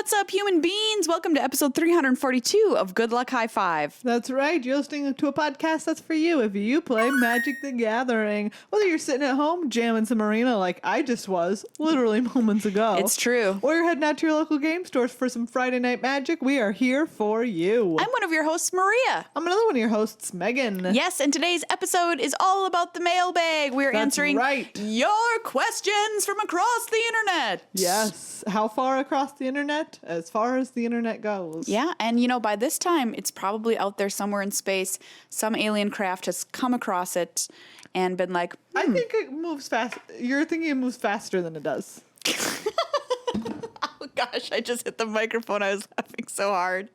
What's up, human beings? Welcome to episode 342 of Good Luck High Five. That's right. You're listening to a podcast that's for you if you play Magic the Gathering. Whether you're sitting at home jamming some arena like I just was literally moments ago. It's true. Or you're heading out to your local game stores for some Friday night magic, we are here for you. I'm one of your hosts, Maria. I'm another one of your hosts, Megan. Yes, and today's episode is all about the mailbag. We're That's answering right. your questions from across the internet. Yes. How far across the internet? As far as the internet goes. Yeah, and you know, by this time, it's probably out there somewhere in space. Some alien craft has come across it and been like, I think it moves fast. You're thinking it moves faster than it does. Oh gosh, I just hit the microphone. I was laughing so hard.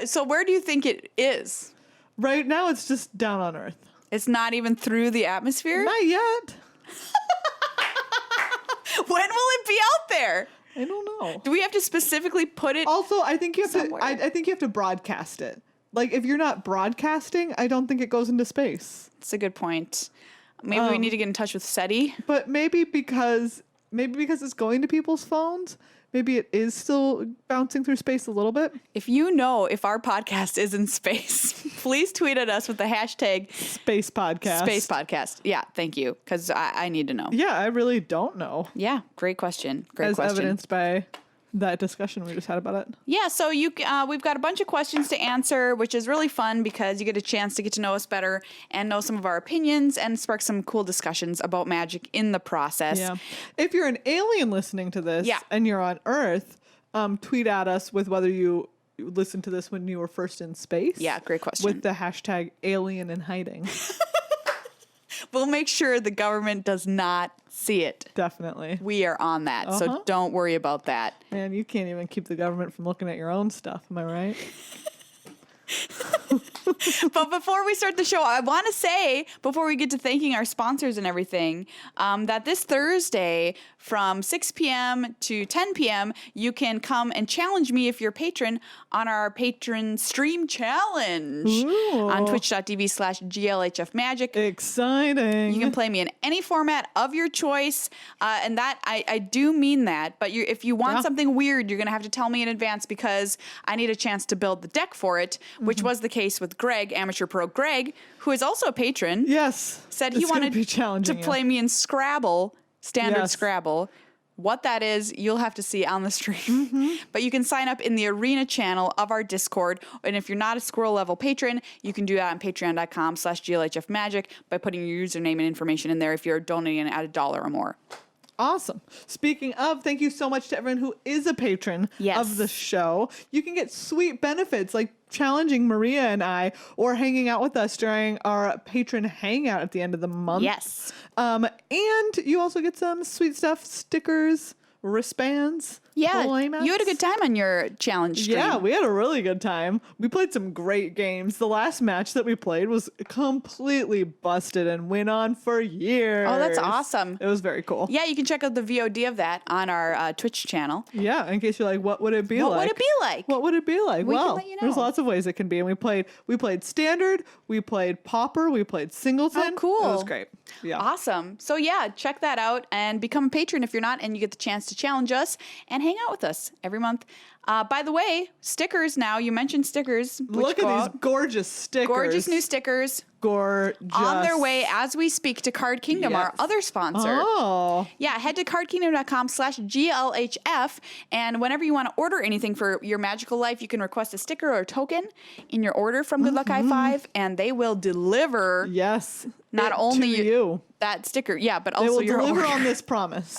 So where do you think it is? Right now, it's just down on Earth. It's not even through the atmosphere? Not yet. When will it be out there? I don't know. Do we have to specifically put it? Also, I think you have somewhere? I think you have to broadcast it. Like, if you're not broadcasting, I don't think it goes into space. That's a good point. Maybe we need to get in touch with SETI. But maybe because it's going to people's phones, maybe it is still bouncing through space a little bit. If you know if our podcast is in space, please tweet at us with the hashtag Space Podcast. Space Podcast. Yeah, thank you, because I need to know. Yeah, I really don't know. Yeah, great question. Great As question. evidenced by that discussion we just had about it. Yeah, so we've got a bunch of questions to answer, which is really fun because you get a chance to get to know us better and know some of our opinions and spark some cool discussions about magic in the process. Yeah. If you're an alien listening to this and you're on Earth, tweet at us with whether you listened to this when you were first in space. Yeah, great question. With the hashtag alien in hiding. We'll make sure the government does not see it. Definitely. We are on that, so don't worry about that. Man, you can't even keep the government from looking at your own stuff. Am I right? But before we start the show, I want to say, before we get to thanking our sponsors and everything, that this Thursday from 6 p.m. to 10 p.m., you can come and challenge me if you're a patron on our patron stream challenge on twitch.tv/GLHF Magic. Exciting. You can play me in any format of your choice. And that I do mean that. But if you want something weird, you're going to have to tell me in advance because I need a chance to build the deck for it, which was the case with Greg, Amateur Pro Greg, who is also a patron. Yes. Said he wanted to play me in Scrabble, standard Scrabble. What that is, you'll have to see on the stream. But you can sign up in the arena channel of our Discord. And if you're not a squirrel level patron, you can do that on patreon.com/GLHF Magic by putting your username and information in there if you're donating at $1 or more. Awesome. Speaking of, thank you so much to everyone who is a patron of the show. You can get sweet benefits like challenging Maria and I or hanging out with us during our patron hangout at the end of the month. Yes. And you also get some sweet stuff, stickers, wristbands. Yeah, you had a good time on your challenge stream. Yeah, we had a really good time. We played some great games. The last match that we played was completely busted and went on for years. Oh, that's awesome. It was very cool. Yeah, you can check out the VOD of that on our Twitch channel. Yeah, in case you're like, what would it be like? What would it be like? What would it be like? We well, can let you know. There's lots of ways it can be. And we played standard, we played pauper, we played singleton. Oh, cool. It was great. Yeah. Awesome. So yeah, check that out and become a patron if you're not, and you get the chance to challenge us and hang out with us every month. By the way, stickers now. You mentioned stickers. Look at these gorgeous stickers. Gorgeous new stickers. Gorgeous. On their way as we speak to Card Kingdom, our other sponsor. Oh. Yeah, head to cardkingdom.com/GLHF, and whenever you want to order anything for your magical life, you can request a sticker or a token in your order from Good Luck High Five, and they will deliver. Yes. Not only you that sticker, but they also will your deliver order. on this promise.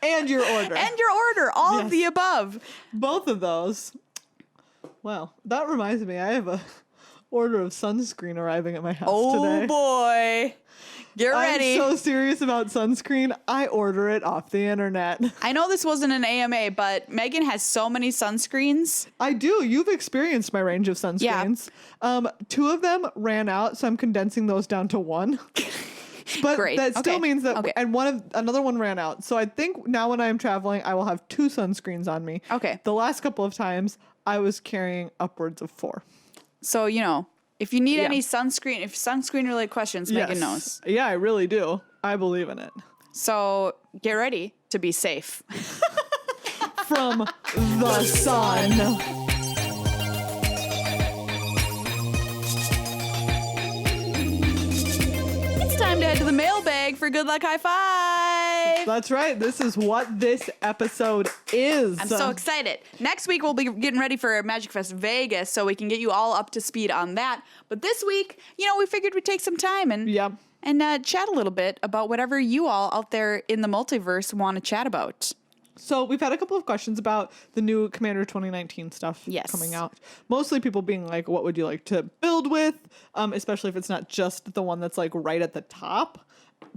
And your order. And your order. All of the above. Both of those. Wow. That reminds me, I have a order of sunscreen arriving at my house today. Oh boy. Get ready. I'm so serious about sunscreen. I order it off the internet. I know this wasn't an AMA, but Megan has so many sunscreens. I do. You've experienced my range of sunscreens. Yeah. 2 of them ran out, so I'm condensing those down to 1. But Great. that still means that, and another one ran out. So I think now when I'm traveling, I will have 2 sunscreens on me. Okay. The last couple of times, I was carrying upwards of 4. So, if you need any sunscreen related questions, Megan knows. Yeah, I really do. I believe in it. So get ready to be safe. from the sun. Time to head to the mailbag for Good Luck High Five. That's right. This is what this episode is. I'm so excited. Next week, we'll be getting ready for Magic Fest Vegas, so we can get you all up to speed on that. But this week, we figured we'd take some time and chat a little bit about whatever you all out there in the multiverse want to chat about. So we've had a couple of questions about the new Commander 2019 stuff coming out. Mostly people being like, what would you like to build with? Especially if it's not just the one that's like right at the top.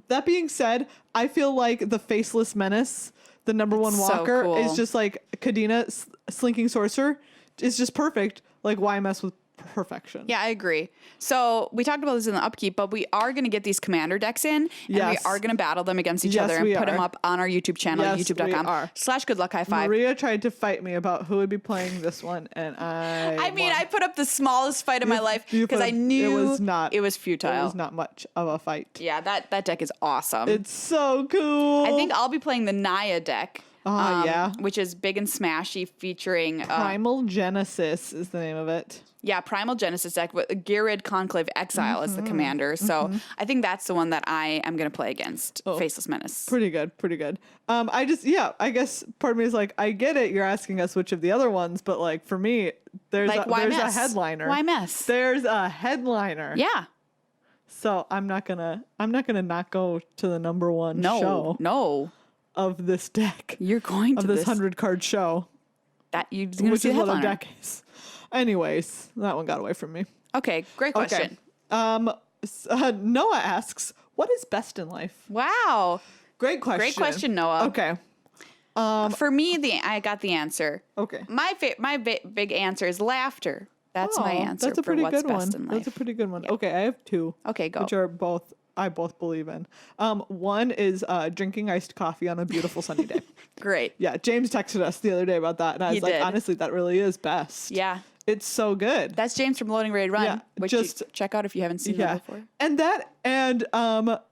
That being said, I feel like the Faceless Menace, the number one walker, is just like Kadena, Slinking Sorcerer, is just perfect. Like, why mess with perfection? Yeah, I agree. So we talked about this in the upkeep, but we are going to get these commander decks in, and we are going to battle them against each other and put them up on our YouTube channel, youtube.com/goodluckhighfive. Maria tried to fight me about who would be playing this one, and I put up the smallest fight of my life because I knew it was futile. It was not much of a fight. Yeah, that deck is awesome. It's so cool. I think I'll be playing the Naya deck. Which is big and smashy, featuring Primal Genesis is the name of it. Yeah, Primal Genesis deck with Gyrid Conclave Exile as the commander. So I think that's the one that I am going to play against Faceless Menace. Pretty good. I guess part of me is like, I get it. You're asking us which of the other ones, but like for me, there's a headliner. Why mess? There's a headliner. Yeah. So I'm not gonna not go to the number one show. No. Of this deck. You're going to of this 100 card show. That you're going to see the headliner. Deck is. Anyways, that one got away from me. Okay, great question. Noah asks, what is best in life? Wow. Great question. Great question, Noah. Okay. For me, I got the answer. Okay. My big answer is laughter. That's my answer. That's a pretty good one. That's a pretty good one. Yeah. Okay, I have two. Okay, go. Which are I both believe in. One is drinking iced coffee on a beautiful sunny day. Great. Yeah, James texted us the other day about that, and I was like, honestly, that really is best. Yeah. It's so good. That's James from Loading Ready Run, which you check out if you haven't seen that before. And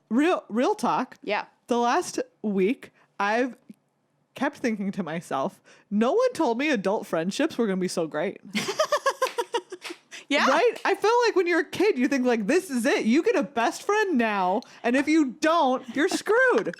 real talk. Yeah. The last week, I've kept thinking to myself, no one told me adult friendships were going to be so great. Yeah. Right? I feel like when you're a kid, you think like, this is it. You get a best friend now, and if you don't, you're screwed.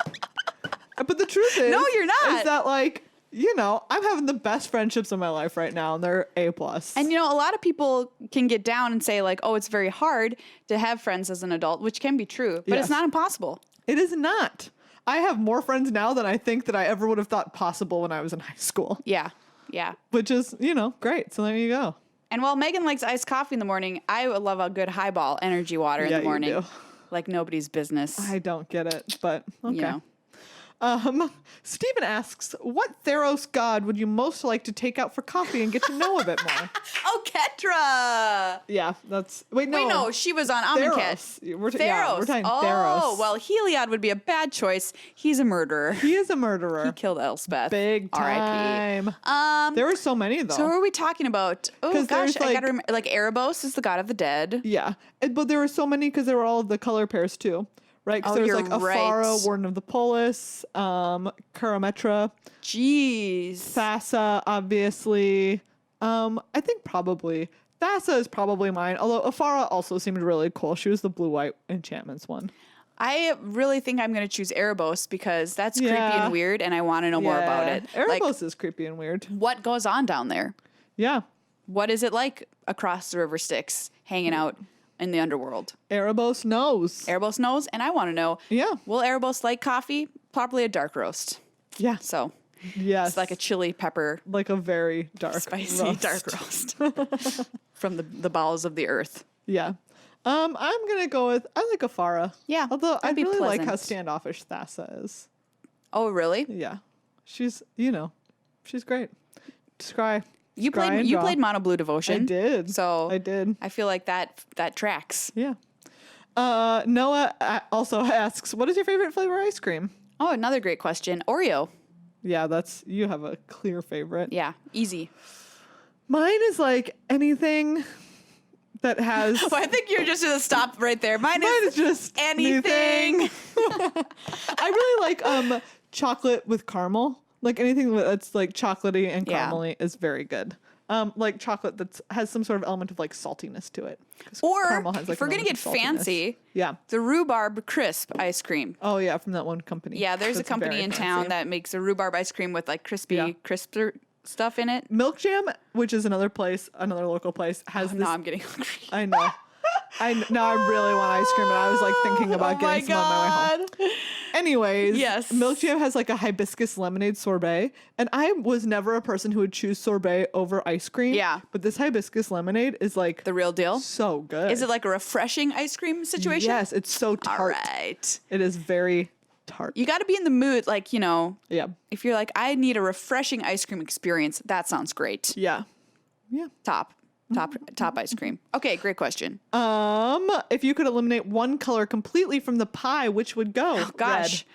But the truth is, no, you're not. Is that like, I'm having the best friendships of my life right now, and they're A+. And a lot of people can get down and say like, oh, it's very hard to have friends as an adult, which can be true, but it's not impossible. It is not. I have more friends now than I think that I ever would have thought possible when I was in high school. Yeah. Yeah. Which is, great. So there you go. And while Megan likes iced coffee in the morning, I love a good highball energy water in the morning. You do. Like nobody's business. I don't get it, but okay. Stephen asks, what Theros god would you most like to take out for coffee and get to know a bit more? Oh, Ketra! Yeah, that's... Wait, no, she was on Amonkhet. We're talking Theros. Oh, well, Heliod would be a bad choice. He's a murderer. He is a murderer. He killed Elspeth. Big time. R.I.P. There were so many, though. So who are we talking about? Oh, gosh, I gotta remember. Like, Erebos is the god of the dead. Yeah, but there were so many because there were all of the color pairs, too. Right, because there was like Afara, Warden of the Polis, Karametra. Jeez. Thassa, obviously. I think probably. Thassa is probably mine, although Afara also seemed really cool. She was the blue-white enchantments one. I really think I'm going to choose Erebos because that's creepy and weird, and I want to know more about it. Erebos is creepy and weird. What goes on down there? Yeah. What is it like across the river Styx, hanging out in the underworld? Erebos knows. Erebos knows, and I want to know. Yeah. Will Erebos like coffee? Probably a dark roast. Yeah. So. Yes. It's like a chili pepper. Like a very dark spicy roast. Dark roast. From the bowels of the earth. Yeah. I'm gonna go with I like Afara. Yeah. Although I really like how standoffish Thassa is. Oh really? Yeah. She's she's great. Scry. You played Mono Blue Devotion. I did. So I did. I feel like that tracks. Yeah. Noah also asks, what is your favorite flavor ice cream? Oh, another great question. Oreo. Yeah, you have a clear favorite. Yeah, easy. Mine is like anything that has... Well, I think you're just going to stop right there. Mine is just anything. I really like chocolate with caramel. Like anything that's like chocolatey and caramely is very good. Like chocolate that has some sort of element of like saltiness to it. Or has, like, if we're gonna get fancy, the rhubarb crisp ice cream. Oh yeah, from that one company. Yeah, there's a company in town that makes a rhubarb ice cream with like crisper stuff in it. Milk Jam, which is another local place, has this. Now I'm getting hungry. I know. Now I really want ice cream, and I was like thinking about getting some on my way home. Anyways, yes, Milk Jam has like a hibiscus lemonade sorbet, and I was never a person who would choose sorbet over ice cream. Yeah, but this hibiscus lemonade is like the real deal. So good. Is it like a refreshing ice cream situation? Yes, it's so tart. All right, it is very tart. You got to be in the mood, like Yeah. If you're like, I need a refreshing ice cream experience, that sounds great. Yeah. Top ice cream. Okay, great question. If you could eliminate one color completely from the pie, which would go? Oh, gosh. Red.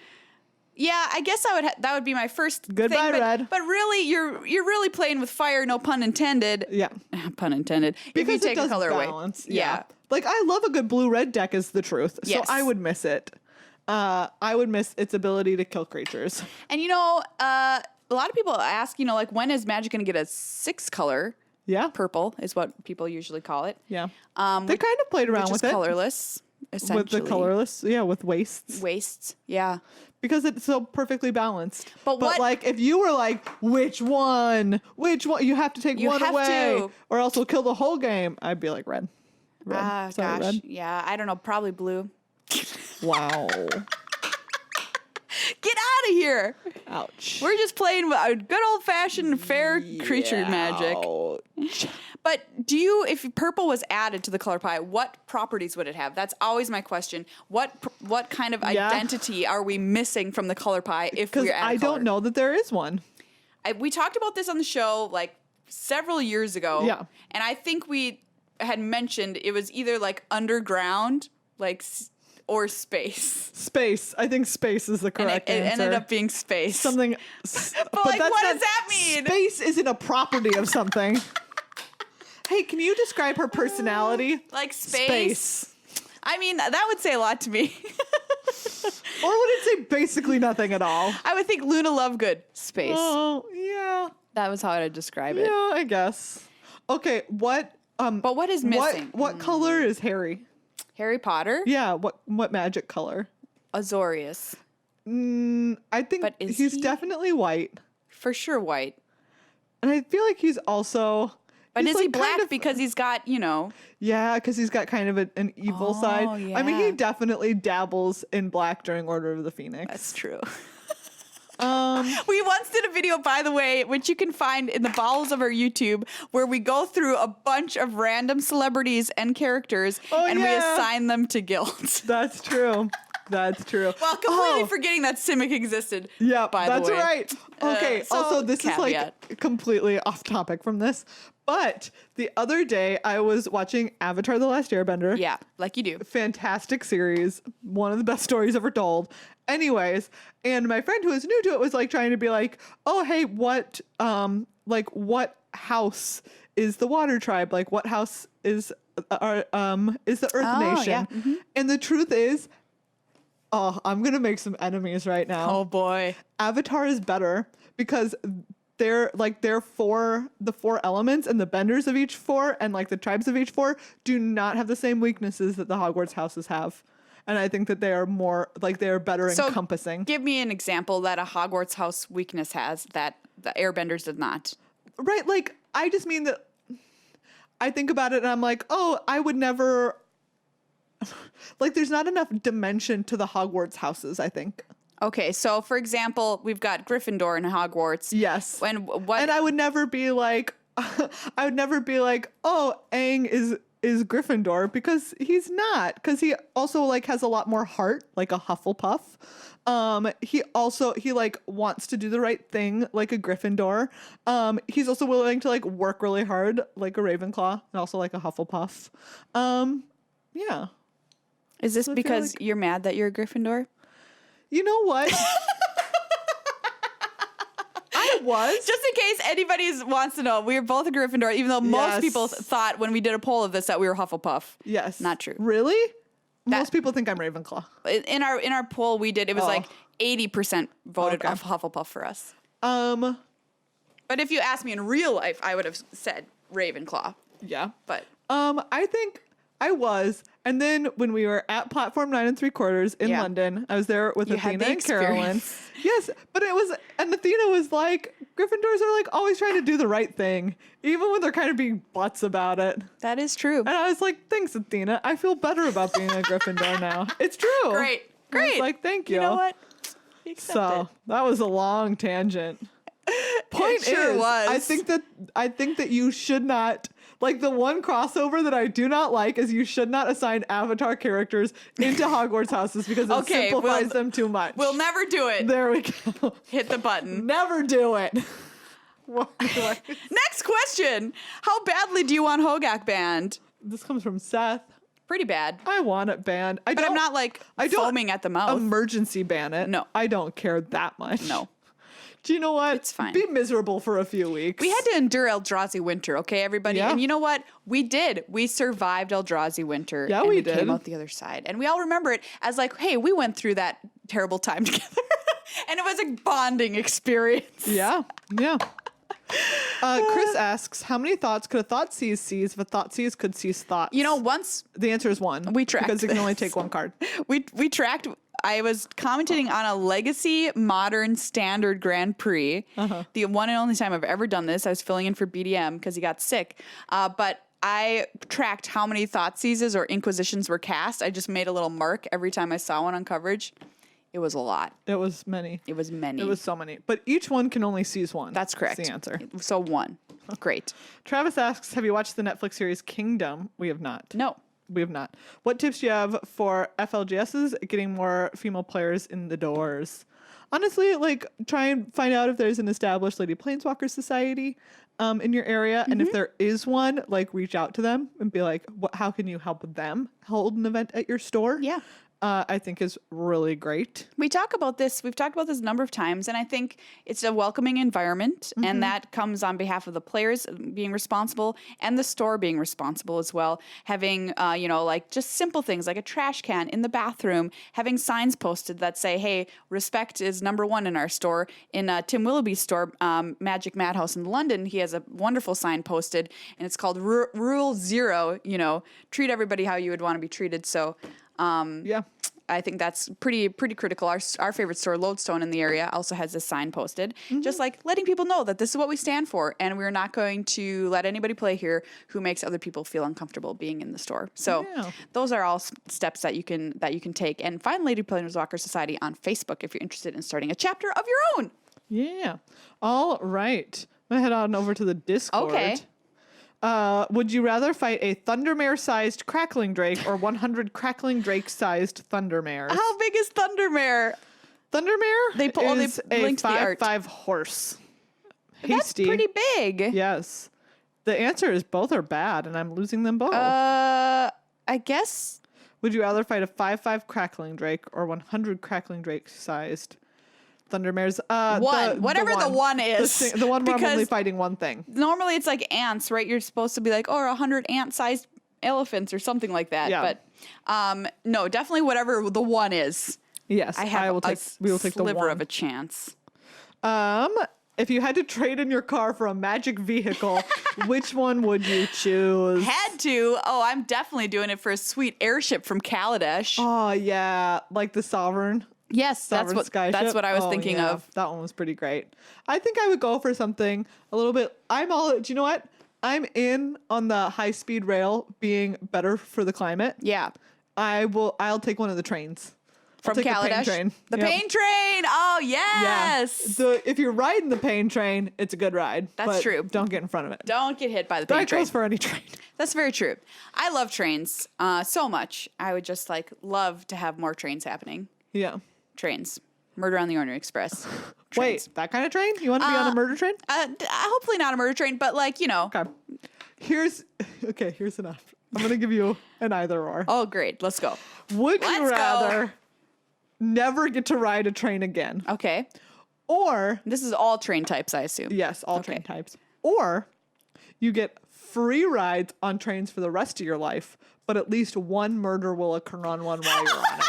Yeah, I guess that would be my first Goodbye, thing. red. But really, you're really playing with fire, no pun intended. Yeah. Pun intended. Because if you take it a color balance. away. Yeah. Like, I love a good blue-red deck is the truth. Yes. So I would miss it. I would miss its ability to kill creatures. And a lot of people ask, like, when is Magic going to get a 6-color? Yeah. Purple is what people usually call it. Yeah. They kind of played around with it. Colorless, essentially. With the colorless, with wastes. Wastes, yeah. Because it's so perfectly balanced. But like, if you were like, which one? You have to take one away. Or else we'll kill the whole game. I'd be like, red. Sorry, gosh. Red. Yeah, I don't know. Probably blue. Wow. Get out of here. Ouch. We're just playing good old-fashioned fair creature magic. But if purple was added to the color pie, what properties would it have? That's always my question. What kind of identity are we missing from the color pie if we're adding I don't know that there is one. We talked about this on the show like several years ago. Yeah. And I think we had mentioned it was either like underground, or space. Space. I think space is the correct answer. It ended up being space. Something. but what does that mean? Space isn't a property of something. Hey, can you describe her personality? Like space? I mean, that would say a lot to me. Or would it say basically nothing at all? I would think Luna Lovegood. Space. Oh, yeah. That was how I'd describe it. Yeah, I guess. Okay, what... but what is missing? What color is Harry? Harry Potter? Yeah, what magic color? Azorius. I think he's definitely white. For sure white. And I feel like he's also... But is he black because he's got, Yeah, because he's got kind of an evil side. Yeah. I mean, he definitely dabbles in black during Order of the Phoenix. That's true. We once did a video, by the way, which you can find in the bowels of our YouTube, where we go through a bunch of random celebrities and characters we assign them to guilds. That's true. That's true. Well, completely forgetting that Simic existed. Yeah, by the way. That's right. Okay, also this caveat. is like completely off topic from this. But the other day I was watching Avatar: The Last Airbender. Yeah, like you do. Fantastic series. One of the best stories ever told. Anyways, and my friend who was new to it was like trying to be like, oh, hey, what house is the Water Tribe? Like, what house is the Earth Nation? Yeah. Mm-hmm. And the truth is, I'm going to make some enemies right now. Oh, boy. Avatar is better because the 4 elements and the benders of each 4 and like the tribes of each 4 do not have the same weaknesses that the Hogwarts houses have. And I think that they are more like they are better encompassing. Give me an example that a Hogwarts house weakness has that the Airbenders did not. Right. Like, I just mean that I think about it and I'm like, oh, I would never. Like, there's not enough dimension to the Hogwarts houses, I think. Okay, so for example, we've got Gryffindor and Hogwarts. Yes. And I would never be like, oh, Aang is Gryffindor, because he's not. Because he also like has a lot more heart, like a Hufflepuff. He like wants to do the right thing, like a Gryffindor. He's also willing to like work really hard, like a Ravenclaw, and also like a Hufflepuff. Yeah. Is this because you're mad that you're a Gryffindor? You know what? I was. Just in case anybody wants to know, we are both a Gryffindor, even though most people thought when we did a poll of this that we were Hufflepuff. Yes. Not true. Really? Most people think I'm Ravenclaw. In our poll we did, it was like 80% voted off Hufflepuff for us. But if you asked me in real life, I would have said Ravenclaw. Yeah. But I think I was. And then when we were at platform 9 3/4 in London, I was there with Athena and Carolyn. Yes. But and Athena was like, Gryffindors are like always trying to do the right thing, even when they're kind of being butts about it. That is true. And I was like, thanks, Athena. I feel better about being a Gryffindor now. It's true. Great. I was like, thank you. You know what? So that was a long tangent. Point sure is, was. I think that you should not, like, the one crossover that I do not like is you should not assign Avatar characters into Hogwarts houses because it simplifies them too much. We'll never do it. There we go. Hit the button. Never do it. Next question. How badly do you want Hogak banned? This comes from Seth. Pretty bad. I want it banned. But I'm not like foaming at the mouth. Emergency ban it. No. I don't care that much. No. Do you know what? It's fine. Be miserable for a few weeks. We had to endure Eldrazi winter, okay, everybody? Yeah. And you know what? We did. We survived Eldrazi winter. Yeah, and we we did. came out the other side. And we all remember it as like, hey, we went through that terrible time together. And it was a bonding experience. Yeah. Yeah. Chris asks, how many thoughts could a Thoughtseize seize if a Thoughtseize could seize thoughts? You know, once the answer is 1. we tracked because you can this. only take 1 card. We tracked. I was commenting on a Legacy Modern Standard Grand Prix. The one and only time I've ever done this. I was filling in for BDM because he got sick. But I tracked how many Thoughtseizes or Inquisitions were cast. I just made a little mark every time I saw one on coverage. It was a lot. It was many. It was many. It was so many. But each one can only seize 1. That's correct. That's the answer. So 1. Great. Travis asks, have you watched the Netflix series Kingdom? We have not. No. We have not. What tips do you have for FLGSs getting more female players in the doors? Honestly, like, try and find out if there's an established Lady Planeswalker Society in your area. And if there is one, like, reach out to them and be like, how can you help them hold an event at your store? Yeah. I think is really great. We've talked about this a number of times, and I think it's a welcoming environment, and that comes on behalf of the players being responsible and the store being responsible as well. Having, like just simple things like a trash can in the bathroom, having signs posted that say, hey, respect is #1 in our store. In Tim Willoughby's store, Magic Madhouse in London, he has a wonderful sign posted, and it's called Rule 0, treat everybody how you would want to be treated. So, yeah. I think that's pretty critical. Our favorite store, Lodestone in the area, also has this sign posted, just like letting people know that this is what we stand for, and we're not going to let anybody play here who makes other people feel uncomfortable being in the store. So those are all steps that you can take. And find Lady Planeswalker Society on Facebook if you're interested in starting a chapter of your own. Yeah. All right. I'm gonna head on over to the Discord. Okay. Would you rather fight a Thundermare-sized Crackling Drake or 100 Crackling Drake-sized Thundermares? How big is Thundermare? Thundermare They is a linked the art. 5/5 horse. That's Hasty. pretty big. Yes. The answer is both are bad, and I'm losing them both. I guess. Would you rather fight a 5/5 Crackling Drake or 100 Crackling Drake-sized Thundermares? Whatever the one is. The one where I'm only fighting one thing. Normally it's like ants, right? You're supposed to be like, 100 ant-sized elephants or something like that. Yeah. But no, definitely whatever the one is. Yes, we will take the sliver of a chance. If you had to trade in your car for a magic vehicle, which one would you choose? Had to. Oh, I'm definitely doing it for a sweet airship from Kaladesh. Oh yeah, like the Sovereign. Yes, that's what I was thinking of. That one was pretty great. I think I would go for something a little bit. Do you know what? I'm in on the high speed rail being better for the climate. Yeah. I'll take one of the trains. From Kaladesh? The pain train. Oh, yes. Yeah. If you're riding the pain train, it's a good ride. That's true. Don't get in front of it. Don't get hit by the pain train. That goes for any train. That's very true. I love trains so much. I would just love to have more trains happening. Yeah. Trains. Murder on the Orient Express. Wait, that kind of train? You want to be on a murder train? Hopefully not a murder train, but Okay. Here's enough. I'm going to give you an either or. Oh, great. Let's go. Would you rather never get to ride a train again? Okay. Or... This is all train types, I assume. Yes, all train types. Or you get free rides on trains for the rest of your life, but at least one murder will occur on one while you're on it.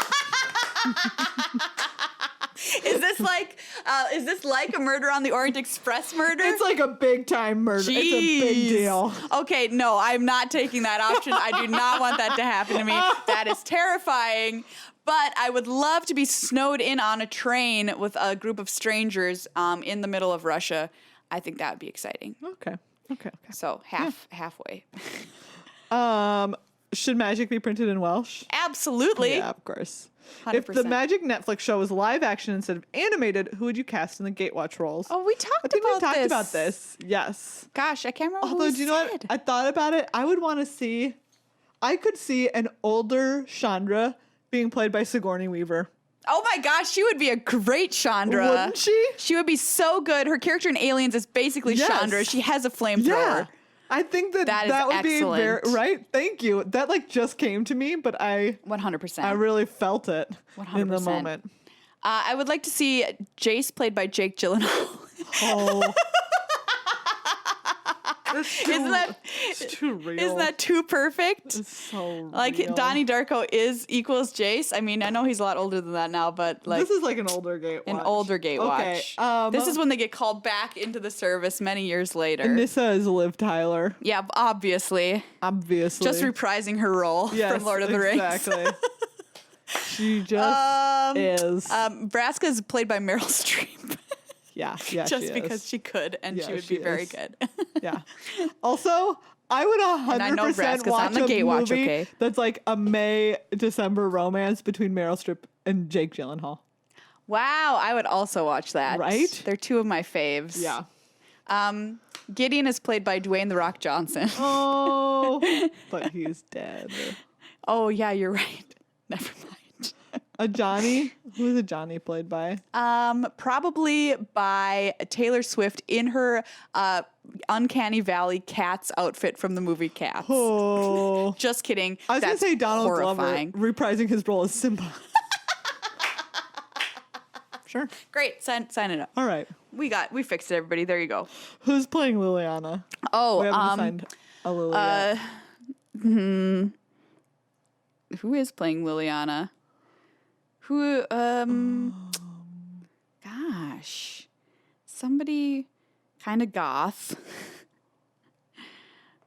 Is this like a Murder on the Orient Express murder? It's like a big time murder. Jeez. It's a big deal. Okay, no, I'm not taking that option. I do not want that to happen to me. That is terrifying. But I would love to be snowed in on a train with a group of strangers in the middle of Russia. I think that would be exciting. Okay. So halfway. Should magic be printed in Welsh? Absolutely. Yeah, of course. 100%. If the Magic Netflix show was live action instead of animated, who would you cast in the Gatewatch roles? Oh, we talked about this. Yes. Gosh, I can't remember. Although, do you know what? I thought about it. I could see an older Chandra being played by Sigourney Weaver. Oh my gosh, she would be a great Chandra. Wouldn't she? She would be so good. Her character in Aliens is basically Chandra. She has a flamethrower. Yeah. I think that would excellent. be very right. Thank you. That just came to me, but 100%. I really felt it 100%. in the moment. I would like to see Jace played by Jake Gyllenhaal. Oh. It's too real. Isn't that too perfect? It's so like real. Donnie Darko equals Jace. I mean, I know he's a lot older than that now, but like this is like an older Gatewatch. An older Gatewatch. Okay. This is when they get called back into the service many years later. Nissa is Liv Tyler. Yeah, obviously. Just reprising her role from Lord of the Rings. Exactly. She just is. Braska is played by Meryl Streep. Yeah, just because she could, and she would be very good. Yeah. Also, I would 100% watch a movie that's like a May-December romance between Meryl Streep and Jake Gyllenhaal. Wow, I would also watch that. Right? They're two of my faves. Yeah. Gideon is played by Dwayne The Rock Johnson. Oh, but he's dead. Oh, yeah, you're right. Never mind. A Johnny? Who is a Johnny played by? Probably by Taylor Swift in her Uncanny Valley Cats outfit from the movie Cats. Oh. Just kidding. I was going to say Donald horrifying. Glover reprising his role as Simba. Sure. Great. Sign it up. All right. We fixed it, everybody. There you go. Who's playing Liliana? Oh, we haven't assigned a Lily yet. Who is playing Liliana? Who, gosh, somebody kind of goth.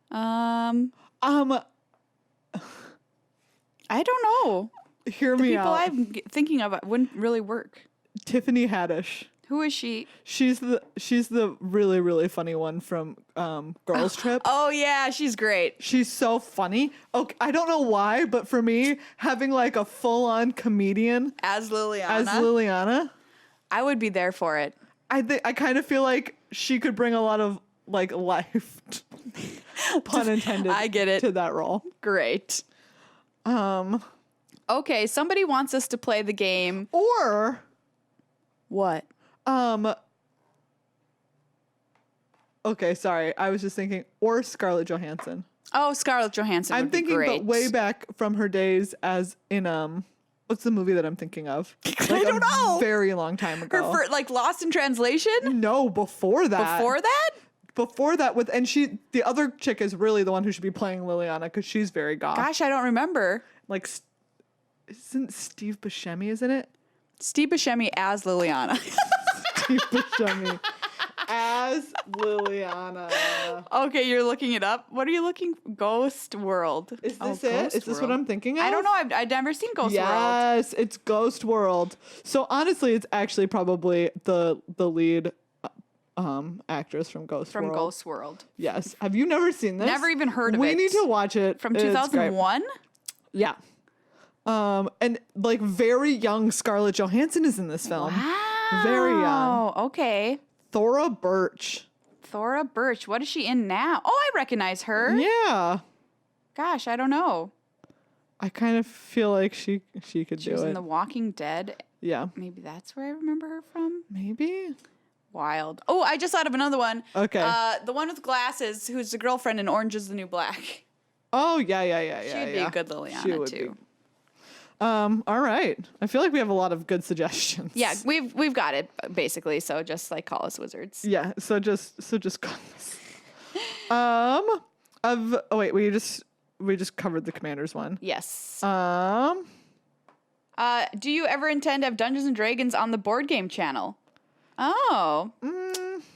I don't know. Hear me out. The people I'm thinking of wouldn't really work. Tiffany Haddish. Who is she? She's the really, really funny one from Girls Trip. Oh yeah, she's great. She's so funny. Okay, I don't know why, but for me, having like a full-on comedian as Liliana, I would be there for it. I kind of feel like she could bring a lot of like life, pun intended. I get it. To that role. Great. Okay, somebody wants us to play the game. Or what? Okay, sorry. I was just thinking, or Scarlett Johansson. Oh, Scarlett Johansson. I'm would thinking, be great. but way back from her days as in what's the movie that I'm thinking of? Like I don't know. Very long time ago. Her like Lost in Translation. No, before that. Before that, the other chick is really the one who should be playing Liliana because she's very goth. Gosh, I don't remember. Like, isn't Steve Buscemi? Isn't it? Steve Buscemi as Liliana. Steve Buscemi as Liliana. Okay, you're looking it up. What are you looking? Ghost World. Is this it? Is this what I'm thinking of? I don't know. I've never seen Ghost World. Yes, it's Ghost World. So honestly, it's actually probably the lead actress from Ghost World. From Ghost World. Yes. Have you never seen this? Never even heard of it. We need to watch it. From 2001? Yeah. And like very young Scarlett Johansson is in this film. Wow. Very young. Okay. Thora Birch. What is she in now? Oh, I recognize her. Yeah. Gosh, I don't know. I kind of feel like she could she do was it. in The Walking Dead. Yeah. Maybe that's where I remember her from. Maybe. Wild. Oh, I just thought of another one. Okay. The one with glasses, who's the girlfriend in Orange is the New Black. Oh, yeah. She'd be a good Liliana, too. All right. I feel like we have a lot of good suggestions. Yeah, we've got it basically. So just like call us wizards. Yeah. So just call us. We just covered the Commanders one. Yes. Do you ever intend to have Dungeons and Dragons on the board game channel? Oh.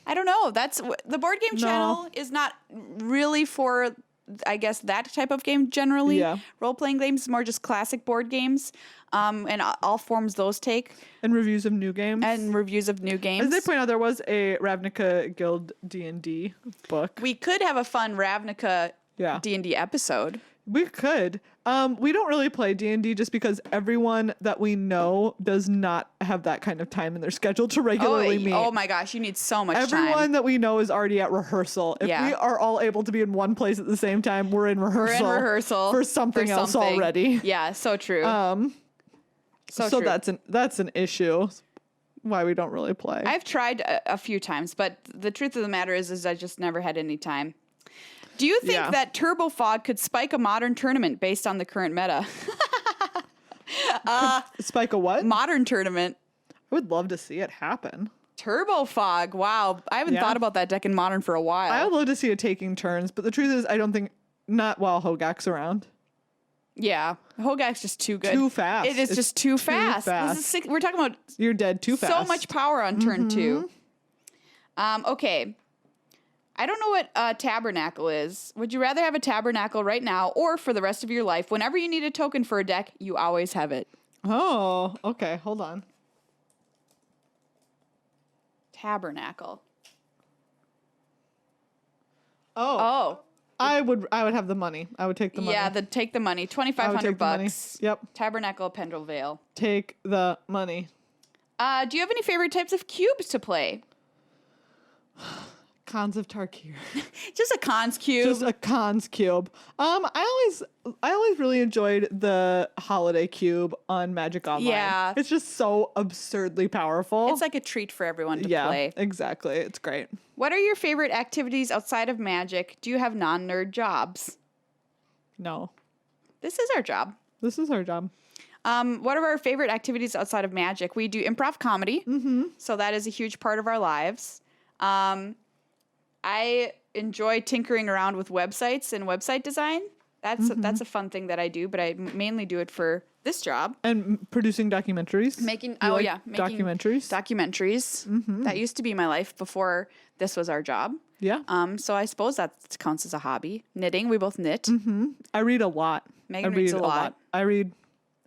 I don't know. The board game channel is not really for, I guess, that type of game generally. Yeah. Role-playing games is more just classic board games, and all forms those take. And reviews of new games. As they point out, there was a Ravnica Guild D&D book. We could have a fun Ravnica D&D episode. We could. We don't really play D&D just because everyone that we know does not have that kind of time in their schedule to regularly meet. Oh my gosh, you need so much time. Everyone that we know is already at rehearsal. If we are all able to be in one place at the same time, we're in rehearsal. For something else already. Yeah, so true. So that's an issue. Why we don't really play. I've tried a few times, but the truth of the matter is I just never had any time. Do you think that Turbo Fog could spike a modern tournament based on the current meta? Spike a what? Modern tournament. I would love to see it happen. Turbo Fog. Wow. I haven't thought about that deck in Modern for a while. I would love to see it taking turns, but the truth is I don't think, not while Hogak's around. Yeah. Hogak's just too good. Too fast. It is just too fast. We're talking about... You're dead too fast. So much power on turn 2. Okay. I don't know what Tabernacle is. Would you rather have a Tabernacle right now or for the rest of your life? Whenever you need a token for a deck, you always have it. Oh, okay. Hold on. Tabernacle. Oh. I would have the money. I would take the money. Yeah, take the money. $2,500. Yep. Tabernacle, Pendrell Vale. Take the money. Do you have any favorite types of cubes to play? Cons of Tarkir. Just a cons cube. Just a cons cube. I always really enjoyed the holiday cube on Magic Online. Yeah. It's just so absurdly powerful. It's like a treat for everyone to play. Yeah, exactly. It's great. What are your favorite activities outside of Magic? Do you have non-nerd jobs? No. This is our job. This is our job. What are our favorite activities outside of Magic? We do improv comedy. So that is a huge part of our lives. I enjoy tinkering around with websites and website design. That's a fun thing that I do, but I mainly do it for this job. And producing documentaries. Making documentaries. Documentaries. That used to be my life before this was our job. Yeah. So I suppose that counts as a hobby. Knitting. We both knit. I read a lot. Megan reads a lot. I read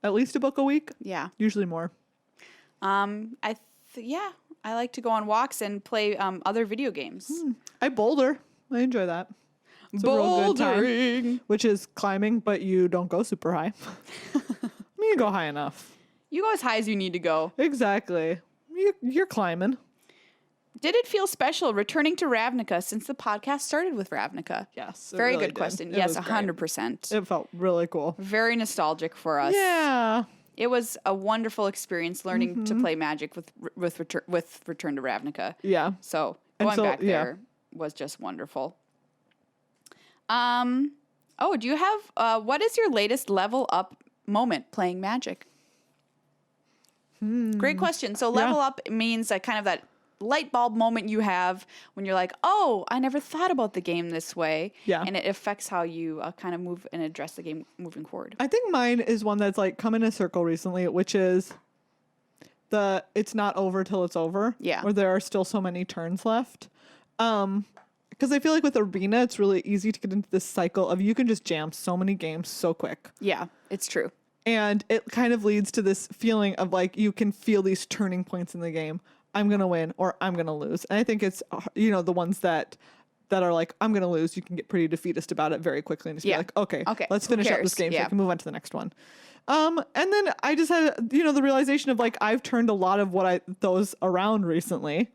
at least a book a week. Yeah. Usually more. I like to go on walks and play other video games. I boulder. I enjoy that. It's a real good time, which is climbing, but you don't go super high. I mean, you go high enough. You go as high as you need to go. Exactly. You're climbing. Did it feel special returning to Ravnica since the podcast started with Ravnica? Yes. Very good question. Yes, 100%. It felt really cool. Very nostalgic for us. Yeah. It was a wonderful experience learning to play Magic with Return to Ravnica. Yeah. So going back there was just wonderful. Do you have what is your latest level up moment playing Magic? Great question. So level up means kind of that light bulb moment you have when you're like, oh, I never thought about the game this way. Yeah. And it affects how you kind of move and address the game moving forward. I think mine is one that's like come in a circle recently, which is it's not over till it's over. Yeah. Where there are still so many turns left. Because I feel like with Arena, it's really easy to get into this cycle of you can just jam so many games so quick. Yeah, it's true. And it kind of leads to this feeling of like you can feel these turning points in the game. I'm going to win or I'm going to lose. And I think it's, the ones that are like, I'm going to lose, you can get pretty defeatist about it very quickly and just be like, okay, let's finish up this game so I can move on to the next one. And then I just had, the realization of like, I've turned a lot of those around recently. And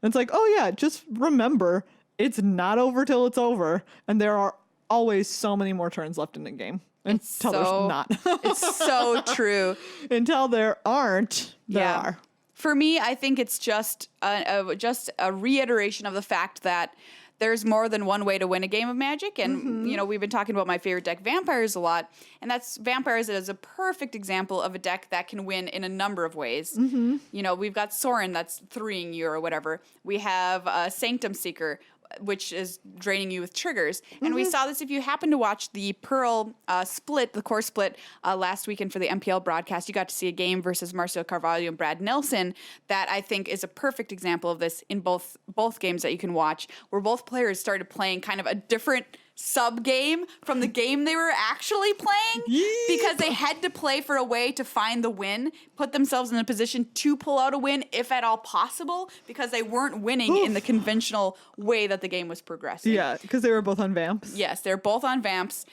it's like, oh yeah, just remember it's not over till it's over. And there are always so many more turns left in the game. Until there's not. It's so true. Until there aren't, there are. For me, I think it's just a reiteration of the fact that there's more than one way to win a game of Magic. And, we've been talking about my favorite deck, Vampires, a lot. And Vampires is a perfect example of a deck that can win in a number of ways. We've got Sorin that's 3ing you or whatever. We have Sanctum Seeker. which is draining you with triggers. And we saw this if you happen to watch the Pearl split, the core split last weekend for the MPL broadcast. You got to see a game versus Marcio Carvalho and Brad Nelson that I think is a perfect example of this in both games that you can watch, where both players started playing kind of a different sub game from the game they were actually playing because they had to play for a way to find the win, put themselves in a position to pull out a win if at all possible, because they weren't winning in the conventional way that the game was progressing. Yeah, because they were both on Vamps. Yes, they're both on Vamps.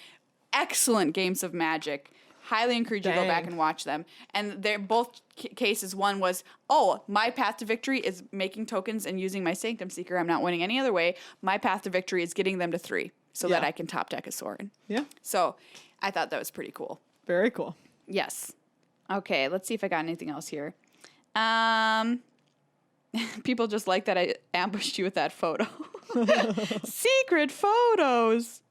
Excellent games of Magic. Highly encourage you to go back and watch them. And they're both cases. One was, my path to victory is making tokens and using my Sanctum Seeker. I'm not winning any other way. My path to victory is getting them to 3 so that I can top deck a Sorin. Yeah. So I thought that was pretty cool. Very cool. Yes. Okay, let's see if I got anything else here. People just like that I ambushed you with that photo. Secret photos.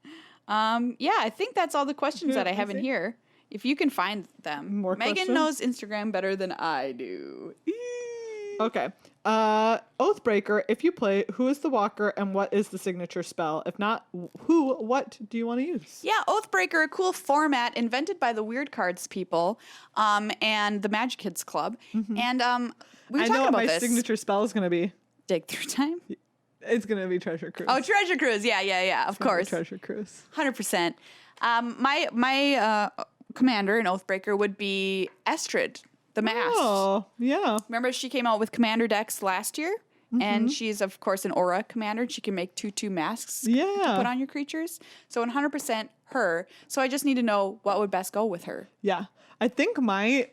I think that's all the questions that I have in here. If you can find them. More Megan questions? knows Instagram better than I do. Okay. Oathbreaker, if you play, who is the walker and what is the signature spell? If not, what do you want to use? Yeah, Oathbreaker, a cool format invented by the Weird Cards people and the Magic Kids Club. And we were talking about this. I know what my signature spell is going to be. Dig Through Time? It's going to be Treasure Cruise. Oh, Treasure Cruise. Yeah, of course. Treasure Cruise. 100%. My commander in Oathbreaker would be Estrid, the Masked. Oh, yeah. Remember she came out with commander decks last year? And she's, of course, an aura commander. She can make 2/2 masks to put on your creatures. So 100% her. So I just need to know what would best go with her. Yeah. I think my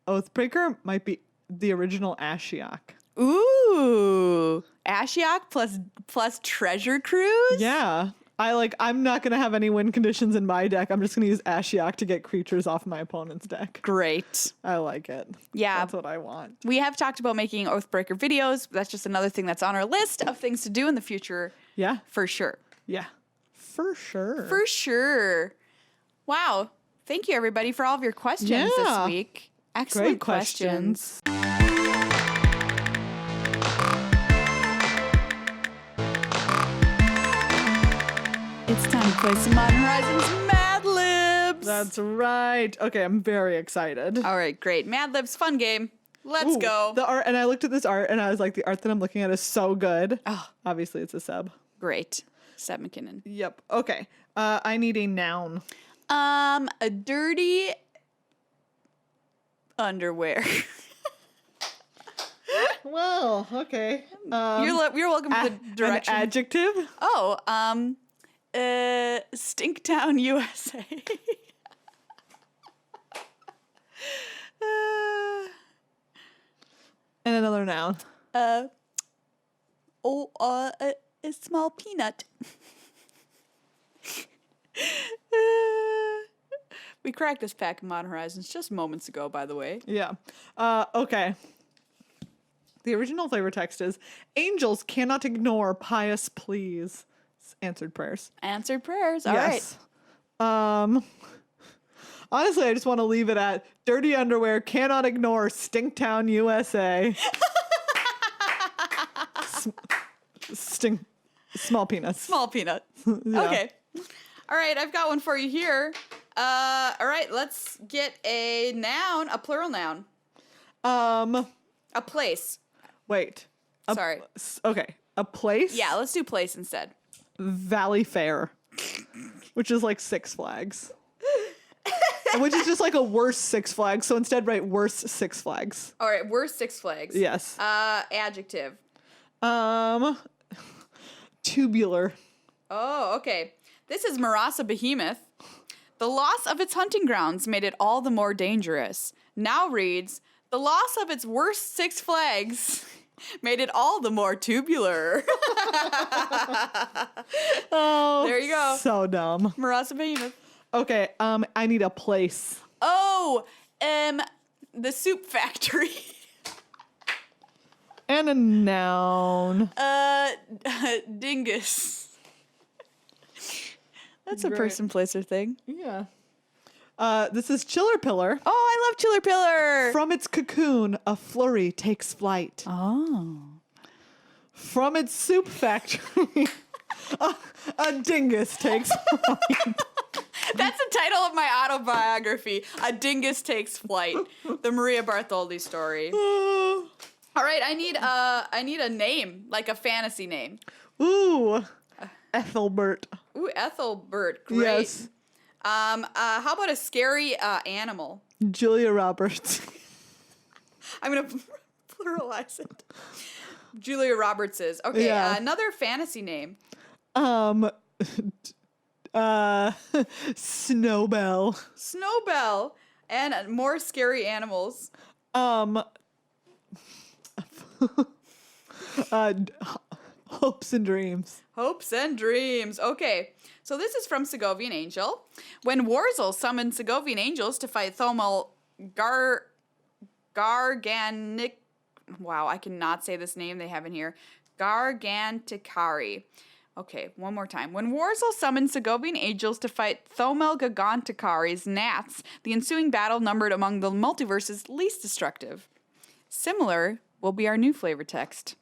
Oathbreaker might be the original Ashiok. Ooh. Ashiok plus Treasure Cruise? Yeah. I'm not going to have any win conditions in my deck. I'm just going to use Ashiok to get creatures off my opponent's deck. Great. I like it. Yeah. That's what I want. We have talked about making Oathbreaker videos. That's just another thing that's on our list of things to do in the future. Yeah. For sure. Yeah. For sure. For sure. Wow. Thank you, everybody, for all of your questions this week. Excellent Great questions. It's time to play some Modern Horizons MadLibs. That's right. Okay, I'm very excited. All right, great. MadLibs, fun game. Let's go. The art, and I looked at this art, and I was like, the art that I'm looking at is so good. Oh. Obviously, it's a sub. Great. Seb McKinnon. Yep. Okay. I need a noun. A dirty underwear. Well, okay. You're welcome to the direction. An adjective? Oh, Stinktown, USA. And another noun. A small peanut. We cracked this pack of Modern Horizons just moments ago, by the way. Yeah. Okay. The original flavor text is, angels cannot ignore pious pleas. Answered prayers. Answered prayers. All right. Honestly, I just want to leave it at dirty underwear cannot ignore Stinktown, USA. Small penis. Small peanut. Yeah. Okay. All right, I've got one for you here. All right, let's get a noun, a plural noun. A place. Wait. Sorry. Okay. A place? Yeah, let's do place instead. Valley Fair, which is like Six Flags. Which is just like a worse Six Flags. So instead write worse Six Flags. All right, worse Six Flags. Yes. Adjective. Tubular. Oh, okay. This is Marasa Behemoth. The loss of its hunting grounds made it all the more dangerous. Now reads, the loss of its worst Six Flags made it all the more tubular. Oh, there you go. So dumb. Marasa Behemoth. Okay, I need a place. Oh, the soup factory. And a noun. Dingus. That's a person, place, or thing. Yeah. This is Chiller Pillar. Oh, I love Chiller Pillar. From its cocoon, a flurry takes flight. Oh. From its soup factory. A dingus takes flight. That's the title of my autobiography. A dingus takes flight. The Maria Bartholdi story. All right, I need a name, like a fantasy name. Ooh, Ethelbert. Ooh, Ethelbert. Great. Yes. How about a scary animal? Julia Roberts. I'm gonna pluralize it. Julia Roberts is okay. Yeah. Another fantasy name. Snowbell. Snowbell, and more scary animals. Hopes and Dreams. Hopes and Dreams. Okay, so this is from Segovian Angel. When Warzel summoned Segovian angels to fight Thomel Garganic. Wow, I cannot say this name they have in here. Garganticari. Okay, one more time. When Warzel summoned Segovian angels to fight Thomel Garganticari's gnats, the ensuing battle numbered among the multiverse's least destructive. Similar will be our new flavor text.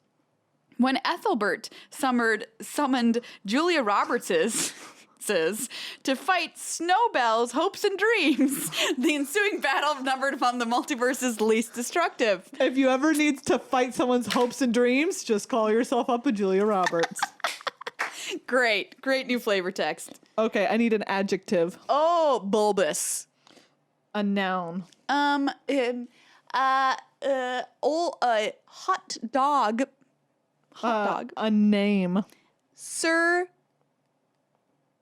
When Ethelbert summoned Julia Roberts's to fight Snowbell's hopes and dreams, the ensuing battle numbered among the multiverse's least destructive. If you ever need to fight someone's hopes and dreams, just call yourself up a Julia Roberts. Great new flavor text. Okay, I need an adjective. Oh, bulbous. A noun. Hot dog. Hot dog. A name. Sir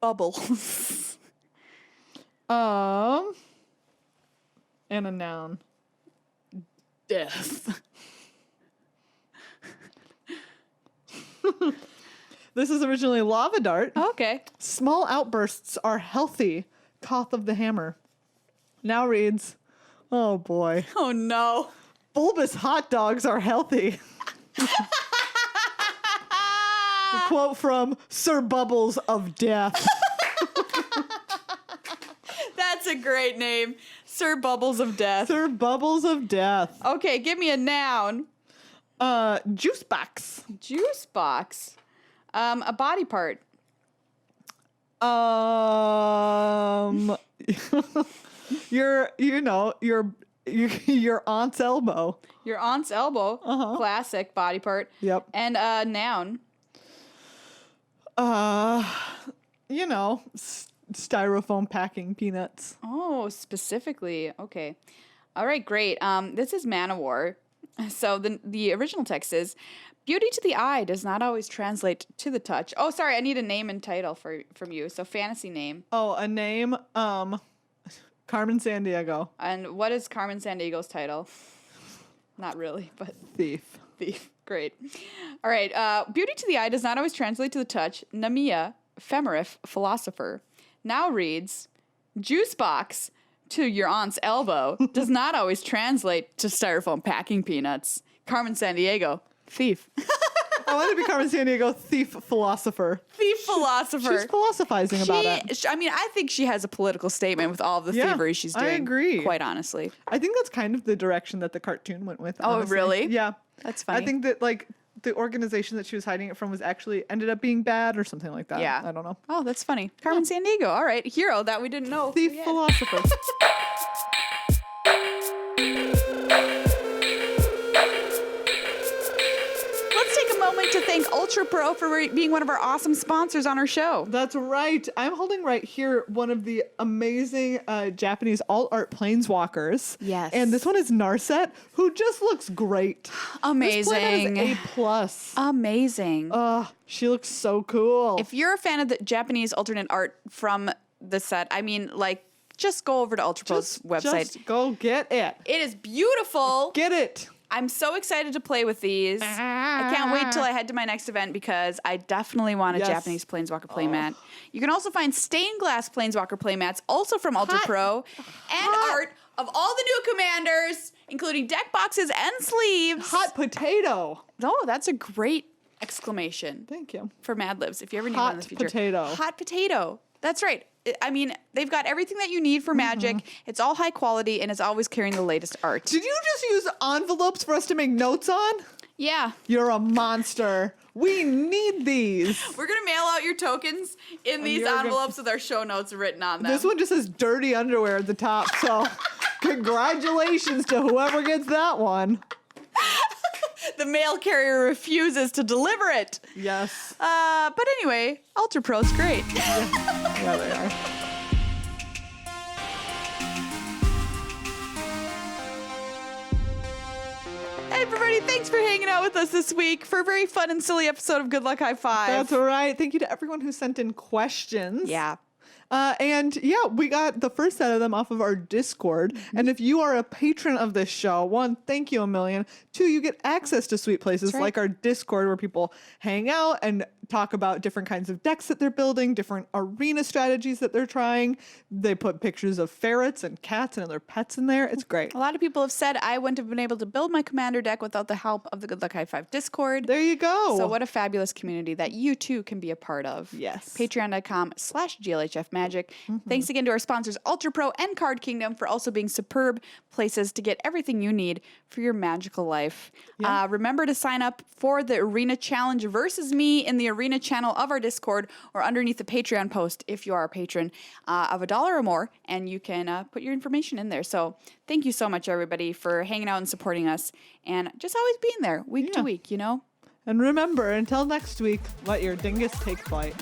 Bubbles. And a noun. Death. This is originally lava dart. Okay. Small outbursts are healthy. Cough of the hammer. Now reads, oh boy. Oh no. Bulbous hot dogs are healthy. A quote from Sir Bubbles of Death. That's a great name. Sir Bubbles of Death. Sir Bubbles of Death. Okay, give me a noun. Juice box. Juice box. A body part. Your aunt's elbow. Your aunt's elbow. Uh-huh. Classic body part. Yep. And a noun. Styrofoam packing peanuts. Oh, specifically. Okay. All right, great. This is Man of War. So the original text is, beauty to the eye does not always translate to the touch. Oh, sorry, I need a name and title from you. So fantasy name. Oh, a name, Carmen Sandiego. And what is Carmen Sandiego's title? Not really, but Thief. Great. All right. Beauty to the eye does not always translate to the touch. Namia, Femerif, philosopher. Now reads, juice box to your aunt's elbow does not always translate to styrofoam packing peanuts. Carmen Sandiego, thief. I want to be Carmen Sandiego, thief philosopher. Thief philosopher. She's philosophizing about it. I mean, I think she has a political statement with all of the thievery she's doing. I agree. Quite honestly. I think that's kind of the direction that the cartoon went with. Oh, honestly. really? Yeah. That's funny. I think that the organization that she was hiding it from was actually ended up being bad or something like that. Yeah. I don't know. Oh, that's funny. Carmen Sandiego. All right. Hero that we didn't know. Thief philosopher. To thank Ultra Pro for being one of our awesome sponsors on our show. That's right. I'm holding right here one of the amazing Japanese alt art planeswalkers. Yes. And this one is Narset, who just looks great. Amazing. This planet is A+. Amazing. She looks so cool. If you're a fan of the Japanese alternate art from the set, I mean, just go over to Ultra Pro's website. Just go get it. It is beautiful. Get it. I'm so excited to play with these. I can't wait till I head to my next event because I definitely want a Japanese Planeswalker playmat. You can also find stained glass Planeswalker playmats, also from Ultra Pro, and art of all the new commanders, including deck boxes and sleeves. Hot potato. Oh, that's a great exclamation. Thank you. For MadLibs, if you ever need one in the future. Hot potato. Hot potato. That's right. I mean, they've got everything that you need for Magic. It's all high quality, and it's always carrying the latest art. Did you just use envelopes for us to make notes on? Yeah. You're a monster. We need these. We're going to mail out your tokens in these envelopes with our show notes written on them. This one just says dirty underwear at the top, so congratulations to whoever gets that one. The mail carrier refuses to deliver it. Yes. But anyway, Ultra Pro's great. Yeah, they are. Hey everybody, thanks for hanging out with us this week for a very fun and silly episode of Good Luck High Five. That's right. Thank you to everyone who sent in questions. Yeah. And yeah, we got the first set of them off of our Discord. Mm-hmm. And if you are a patron of this show, one, thank you a million. Two, you get access to sweet places like our Discord where people hang out and talk about different kinds of decks that they're building, different arena strategies that they're trying. They put pictures of ferrets and cats and other pets in there. It's great. A lot of people have said I wouldn't have been able to build my commander deck without the help of the Good Luck High Five Discord. There you go. So what a fabulous community that you too can be a part of. Yes. Patreon.com/GLHF Magic. Mm-hmm. Thanks again to our sponsors Ultra Pro and Card Kingdom for also being superb places to get everything you need for your magical life. Yeah. Remember to sign up for the Arena Challenge versus me in the Arena channel of our Discord or underneath the Patreon post if you are a patron of $1 or more, and you can put your information in there. So thank you so much, everybody, for hanging out and supporting us and just always being there week to week, you know? And remember, until next week, let your dingus take flight.